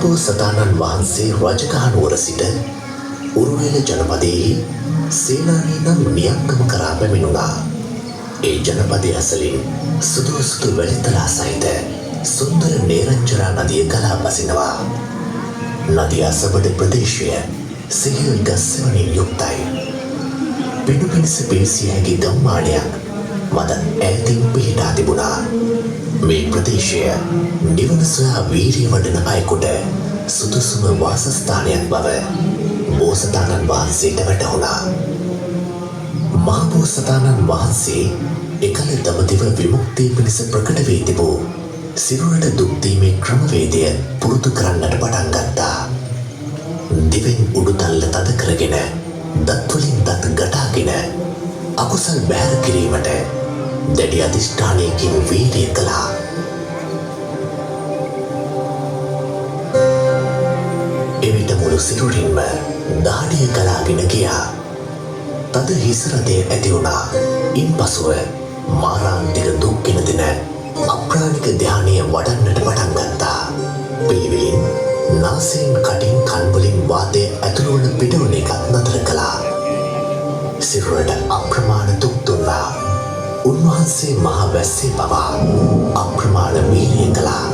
මහබෝසතාණන් වහන්සේ රජගහනුවර සිට උරුවෙල ජනපදයේ සේනානී නම් නියංගම කරා පැමිණුණා. ඒ ජනපදයේ අසලින් සුදු සුදු වැලිතලා සහිත සුන්දර නේරංචරා නදිය ගලා බසිනවා. නදිය අසබඩ ප්‍රදේශය සිහිල් ගස්වලින් යුක්තයි. පිඩු පිණිස පිවිසිය හැකි ගම්මානයක් මද ඈතින් පිහිටා තිබුණා. මේ ප්‍රදේශය නිවන සොයා වීරිය වඩන අයෙකුට සුදුසුම වාසස්ථානයක් බව බෝසතාණන් වහන්සේට වැටහුණා. මහබෝසතාණන් වහන්සේ එකල දඹදිව විමුක්තිය පිණිස ප්‍රකට වී තිබූ සිරුරට දුක් දීමේ ක්‍රමවේදය පුරුදු කරන්නට පටන් ගත්තා. දිවෙන් උඩුතල්ල තද කරගෙන දත්වලින් දත් ගටාගෙන අකුසල් බැහැර කිරීමට දැඩි අධිෂ්ඨානයකින් වීරිය කළා. එවිට මුළු සිරුරින්ම දාඩිය ගලාගෙන ගියා. තද හිසරදය ඇති වුණා. ඉන්පසුව මාරාන්තික දුක් ගෙන දෙන අප්‍රාණික ධානය වඩන්නට පටන් ගත්තා. පිළිවෙලින් නාසයෙන් කටින් කන්වලින් වාතය ඇතුළු වන පිටවන එකත් නතර කළා. සිරුරට අප්‍රමාණ දුක් දුන්නා. උන්වහන්සේ මහ වැස්සේ පවා අප්‍රමාණ වීරිය කළා.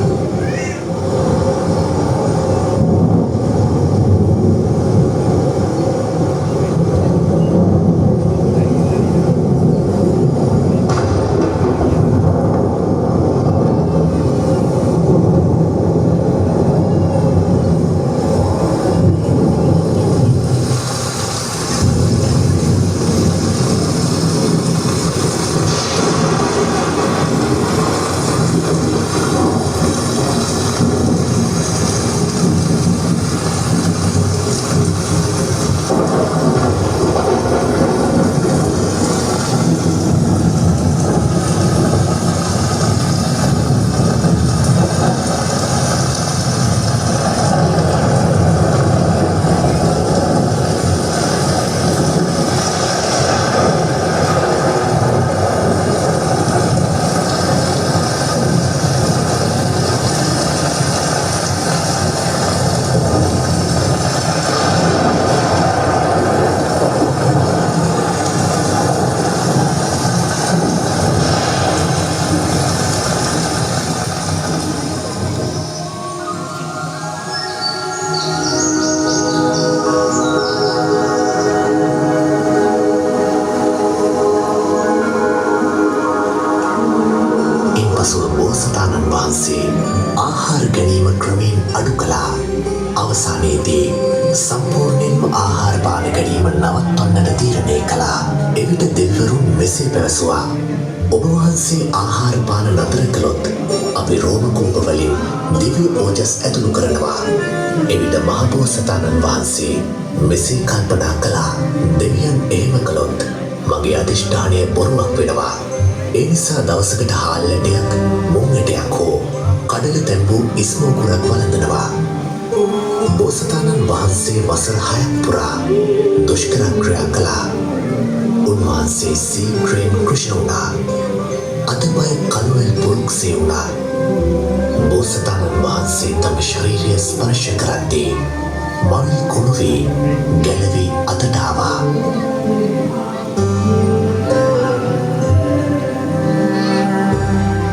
ආහාර ගැනීම ක්‍රමයෙන් අඩු කළා. අවසානයේදී සම්පූර්ණයෙන්ම ආහාර පාන ගැනීම නවත්වන්නට තීරණය කළා. එවිට දෙවිවරුන් මෙසේ පැවසුවා. ඔබ වහන්සේ ආහාර පාන නතර කළොත් අපි රෝම කුම්භ වලින් දිව්‍ය ඕජස් ඇතුළු කරනවා. එවිට මහබෝසතාණන් වහන්සේ මෙසේ කල්පනා කළා. දෙවියන් එහෙම කළොත් මගේ අධිෂ්ඨානය බොරුවක් වෙනවා. ඒ නිසා දවසකට හාල් ඇටයක් මුං ඇටයක් හෝ කඩල තැන්වූ ඉස්මෝගුරක් වළඳනවා. බෝසතාණන් වහන්සේ වසර 6ක් පුරා දුෂ්කර ක්‍රියා කළා. උන්වහන්සේ සීඝ්‍රයෙන් කෘෂණ වුණා. අතපය කළුවැල් පුරුක්සේ වුණා. බෝසතාණන් වහන්සේ තම ශරීරය ස්පර්ශ කරද්දී මල් කුණු වී ගැලවී අතට ආවා.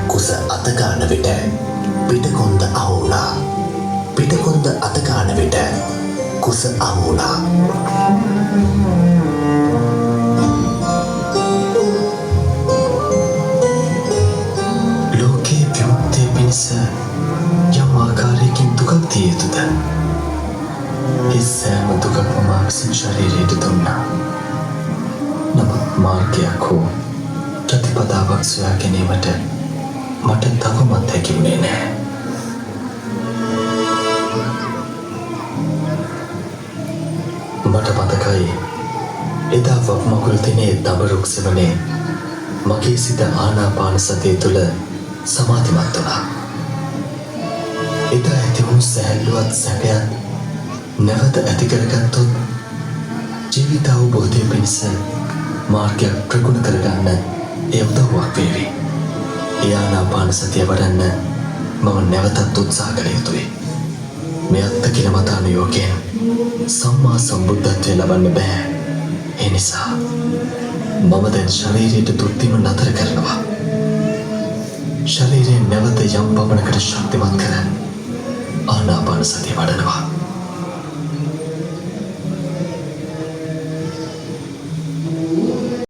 කුස අතගාන විට පිටකොන්ද අහුණා. පිටකොන්ද අතගාන විට කුස අහුණා. ලෝකේ විමුක්තිය පිණිස යම් ආකාරයකින් දුකක් දිය යුතුද? ඒ සෑම දුකක්ම මා විසින් ශරීරයට දුන්නා. නමුත් මාර්ගයක් හෝ ප්‍රතිපදාවක් සොයා ගැනීමට මට තවමත් හැකි වුණේ නැහැ. මට මතකයි එදා වප්මකුල් දිනේ දඹරුක් සෙවනේ මගේ සිත ආනාපාන සතිය තුළ සමාධිමත් වුණා. එදා ඇති වූ සැහැල්ලුවත් සැපයත් නැවත ඇති කරගත්තොත් ජීවිත අවබෝධය පිණිස මාර්ගයක් ප්‍රගුණ කරගන්න එය උදව්වක් වේවි. ඒ ආනාපාන සතිය වඩන්න මම නැවතත් උත්සාහ කළ යුතුයි. මේ අත්දකින මතානුයෝගයෙන් සම්මා සම්බුද්ධත්වය ලබන්න බෑ. ඒ නිසා මම දැන් ශරීරයට තුත්තිම නතර කරනවා. ශරීරයෙන් නැවත යම් පමණකට ශක්තිමත් කර ආනාපාන සතිය වඩනවා.